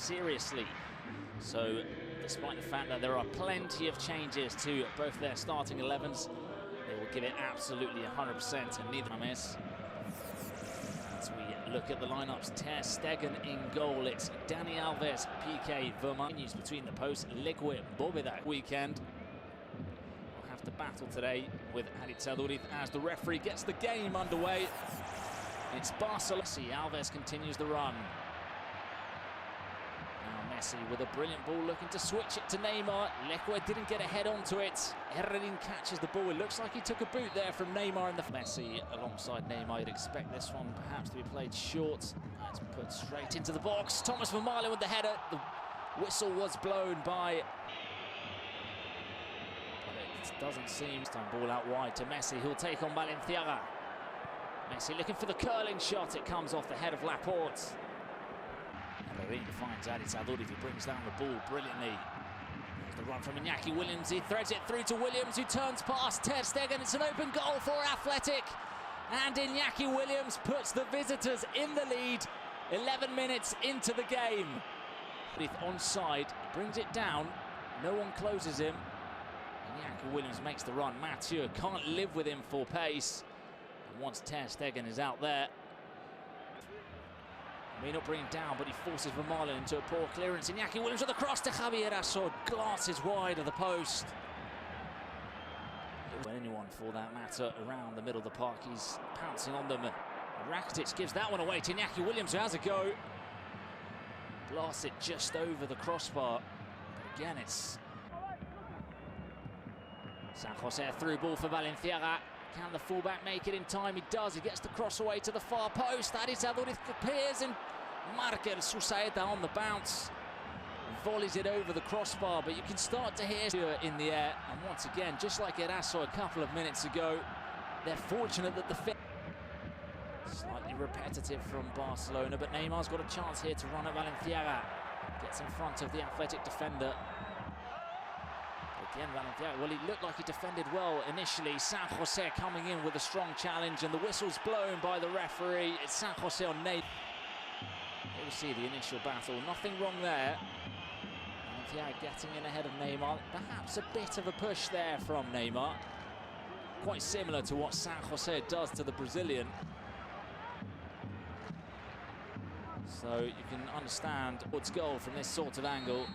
Seriously. So, despite the fact that there are plenty of changes to both their starting 11s, they will give it absolutely 100%, and neither miss. As we look at the lineups, Ter Stegen in goal, it's Dani Alves, PK, Verma. Continues between the posts, Leque, Bóveda. Weekend. We'll have to battle today with Aditaduriz as the referee gets the game underway. It's Barcelona. Alves continues the run. Messi with a brilliant ball, looking to switch it to Neymar. Leque didn't get a head onto it. Herrerin catches the ball. It looks like he took a boot there from Neymar. And the Messi alongside Neymar. You'd expect this one perhaps to be played short. It's put straight into the box. Thomas Vermaelen with the header. The whistle was blown by. But it doesn't seem. Time ball out wide to Messi. He'll take on Valenciaga. Messi looking for the curling shot. It comes off the head of Laporte. Herrerin finds Aditaduriz, who brings down the ball brilliantly. There's the run from Iñaki Williams. He threads it through to Williams, who turns past Ter Stegen. It's an open goal for Athletic. And Iñaki Williams puts the visitors in the lead 11 minutes into the game. Onside, brings it down. No one closes him. Iñaki Williams makes the run. Mathieu can't live with him for pace. And once Ter Stegen is out there, may not bring him down, but he forces Vermaelen into a poor clearance. Iñaki Williams with the cross to Javier Assod. Glances wide of the post. Anyone, for that matter, around the middle of the park, he's pouncing on them. Rakitic gives that one away to Iñaki Williams, who has a go. Blasts it just over the crossbar. But again, it's San Jose through ball for Valenciaga. Can the fullback make it in time? He does. He gets the cross away to the far post. Aditaduriz appears and Marker Susaeta on the bounce. Volleys it over the crossbar, but you can start to hear in the air. And once again, just like Eraso a couple of minutes ago, they're fortunate that the slightly repetitive from Barcelona, but Neymar's got a chance here to run at Valenciaga. Gets in front of the Athletic defender. Again, Valenciaga, well, he looked like he defended well initially. San Jose coming in with a strong challenge, and the whistle's blown by the referee. It's San Jose on Neymar. Here we see the initial battle. Nothing wrong there. Valenciaga getting in ahead of Neymar. Perhaps a bit of a push there from Neymar. Quite similar to what San Jose does to the Brazilian. So you can understand what's goal from this sort of angle.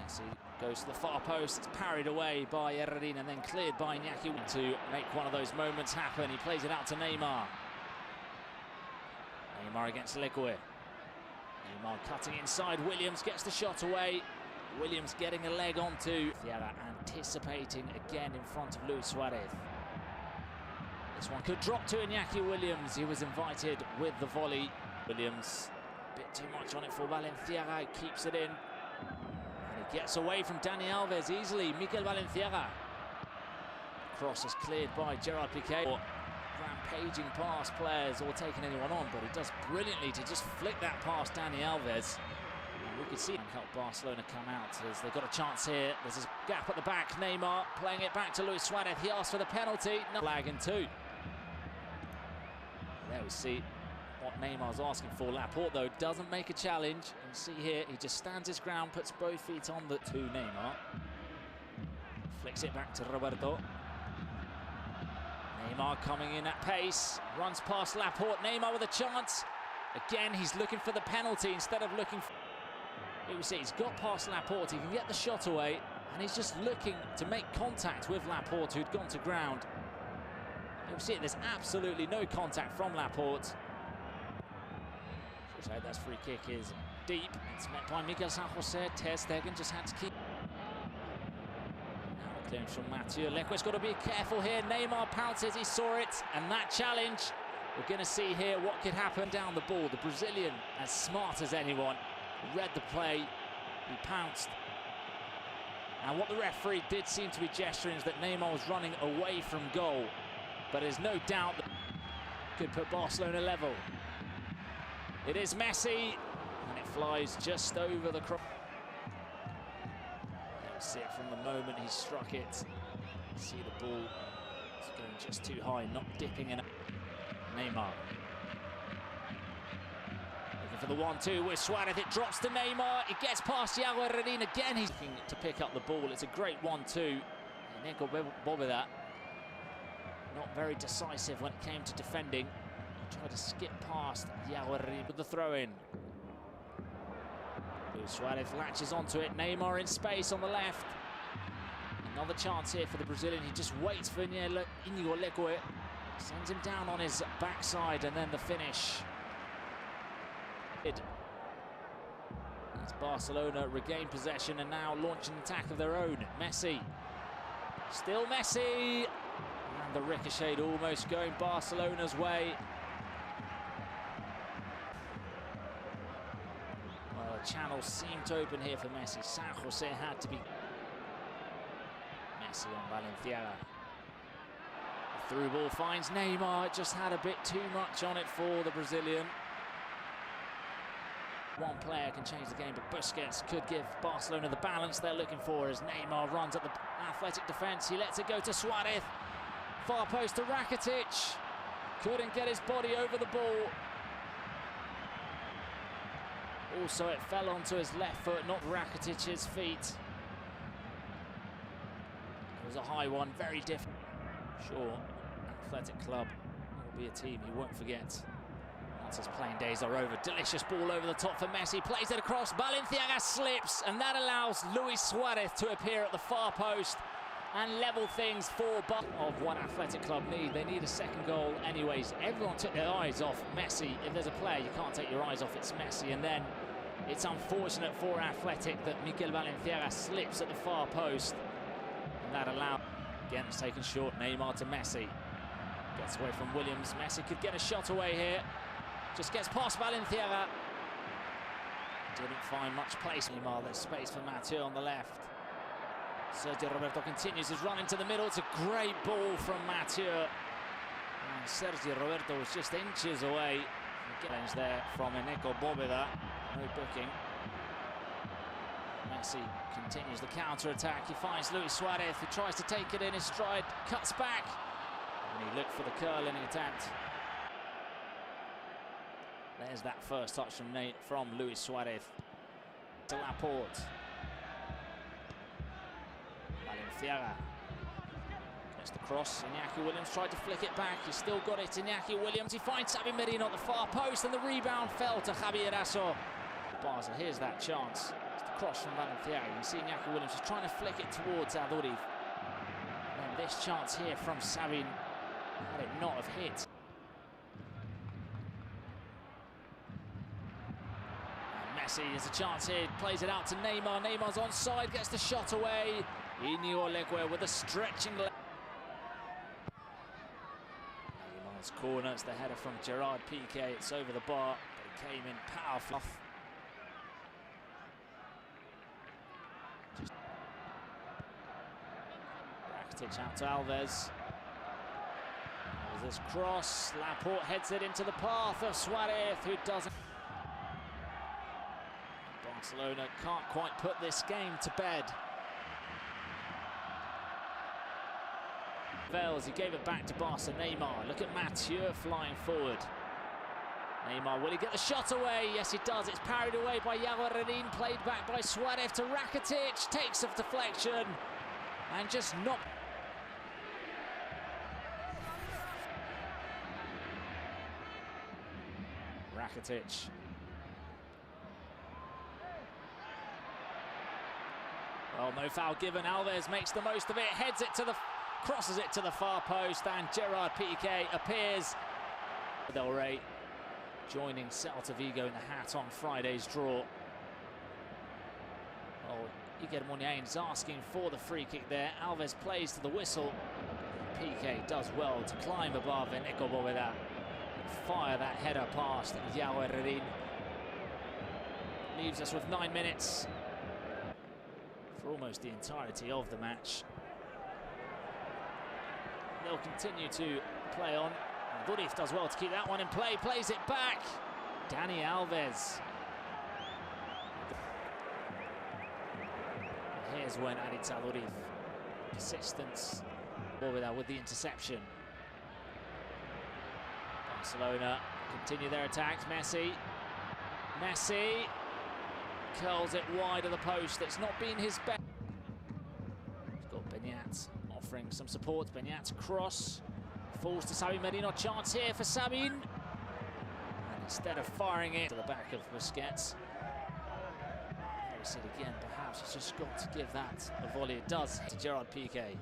Messi goes to the far post, it's parried away by Herrerin and then cleared by Iñaki to make one of those moments happen. He plays it out to Neymar. Neymar against Leque. Neymar cutting inside, Williams gets the shot away. Williams getting a leg onto Thiago, anticipating again in front of Luis Suarez. This one could drop to Iñaki Williams. He was invited with the volley. Williams, a bit too much on it for Valenciaga, keeps it in. And he gets away from Dani Alves easily. Mikel Valenciaga. Cross is cleared by Gerard Piqué. Rampaging past players or taking anyone on, but he does brilliantly to just flick that past Dani Alves. And we could see him help Barcelona come out as they've got a chance here. There's a gap at the back. Neymar playing it back to Luis Suarez. He asked for the penalty. No flag in two. There we see what Neymar's asking for. Laporte, though, doesn't make a challenge. You see here, he just stands his ground, puts both feet on the to Neymar. Flicks it back to Roberto. Neymar coming in at pace, runs past Laporte. Neymar with a chance. Again, he's looking for the penalty instead of looking for... Here we see he's got past Laporte, he can get the shot away, and he's just looking to make contact with Laporte, who'd gone to ground. Here we see it, there's absolutely no contact from Laporte. So that free kick is deep. It's met by Miguel San Jose. Ter Stegen just had to keep. Now clearance from Mathieu. Leque's got to be careful here. Neymar pounces, he saw it, and that challenge. We're going to see here what could happen down the ball. The Brazilian, as smart as anyone, read the play. He pounced. And what the referee did seem to be gesturing is that Neymar was running away from goal. But there's no doubt that could put Barcelona level. It is Messi, and it flies just over the cross. You'll see it from the moment he struck it. See the ball is going just too high, not dipping in. Neymar. Looking for the 1-2 with Suarez. It drops to Neymar. It gets past Yago Herrerin again. He's looking to pick up the ball. It's a great 1-2. Nico Bobeda, not very decisive when it came to defending. Tried to skip past Yago Herrerin with the throw-in. Luis Suarez latches onto it. Neymar in space on the left. Another chance here for the Brazilian. He just waits for Inigo Leque. Sends him down on his backside, and then the finish. As Barcelona regain possession and now launch an attack of their own. Messi. Still Messi. And the ricochet almost going Barcelona's way. Well, the channel seemed to open here for Messi. San Jose had to be. Messi on Valenciaga. The through ball finds Neymar. It just had a bit too much on it for the Brazilian. One player can change the game, but Busquets could give Barcelona the balance they're looking for as Neymar runs at the Athletic defence. He lets it go to Suarez. Far post to Rakitic. Couldn't get his body over the ball. Also, it fell onto his left foot, not Rakitic's feet. It was a high one, very different. Sure, Athletic Club will be a team you won't forget once his playing days are over. Delicious ball over the top for Messi, plays it across, Valenciaga slips, and that allows Luis Suarez to appear at the far post and level things for of what Athletic Club need. They need a second goal anyways. Everyone took their eyes off Messi. If there's a player you can't take your eyes off, it's Messi. And then it's unfortunate for Athletic that Miguel Valenciaga slips at the far post, and that allowed. Again, it's taken short. Neymar to Messi. Gets away from Williams. Messi could get a shot away here. Just gets past Valenciaga. Didn't find much place. Neymar, there's space for Mathieu on the left. Sergio Roberto continues his run into the middle. It's a great ball from Mathieu. And Sergio Roberto was just inches away. Challenge there from Nico Bobeda. No booking. Messi continues the counter-attack. He finds Luis Suarez, who tries to take it in his stride, cuts back, and he looked for the curling attempt. There's that first touch from Luis Suarez to Laporte. Valenciaga gets the cross. Iñaki Williams tried to flick it back. He's still got it. Iñaki Williams. He finds Xavi Merino at the far post, and the rebound fell to Javier Asso. Barca, here's that chance. Cross from Valenciaga. You can see Iñaki Williams is trying to flick it towards Aduriz. And this chance here from Sabin, had it not have hit. And Messi has a chance here, plays it out to Neymar. Neymar's onside, gets the shot away. Inigo Leque with a stretching leg. Neymar's corner, it's the header from Gerard Piqué. It's over the bar, but it came in powerful. Out to Alves. There's this cross. Laporte heads it into the path of Suarez, who doesn't. Barcelona can't quite put this game to bed. Vales, he gave it back to Barca. Neymar, look at Mathieu flying forward. Neymar, will he get the shot away? Yes, he does. It's parried away by Yago Herrerin, played back by Suarez to Rakitic. Takes a deflection and just not. Rakitic. Well, no foul given. Alves makes the most of it, heads it to the, crosses it to the far post, and Gerard Piqué appears. Del Rey joining Celta Vigo in the hat on Friday's draw. Well, Iker Muniain's asking for the free kick there. Alves plays to the whistle. Piqué does well to climb above Eneko Boveda and fire that header past João Herrerín. Leaves us with 9 minutes for almost the entirety of the match. They'll continue to play on. Budif does well to keep that one in play, plays it back. Dani Alves. Here's when Aritz Budif. Persistence. Boveda with the interception. Barcelona continue their attacks. Messi curls it wide of the post. It's not been his best. He's got Beñat offering some support. Beñat's cross falls to Sabin Merino. Chance here for Sabin, and instead of firing it to the back of Busquets, we see it again. Perhaps he's just got to give that a volley. It does to Gerard Piqué.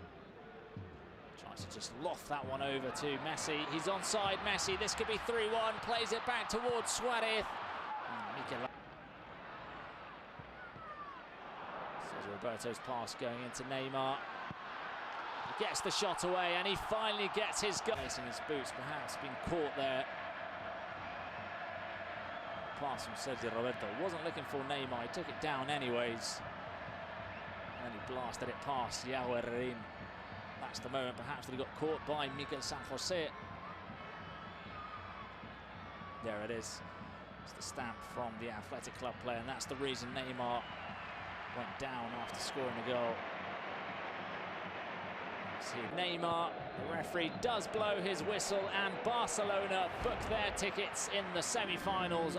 Tries to just loft that one over to Messi. He's onside. Messi. This could be 3-1. Plays it back towards Suarez. Roberto's pass going into Neymar. He gets the shot away, and he finally gets his goal. Placing his boots, perhaps been caught there. Pass from Sergio Roberto. Wasn't looking for Neymar. He took it down anyways. And then he blasted it past João Herrerín. That's the moment, perhaps, that he got caught by Miguel San Jose. There it is. It's the stamp from the Athletic Club player, and that's the reason Neymar went down after scoring the goal. See Neymar, the referee does blow his whistle, and Barcelona book their tickets in the semi-finals.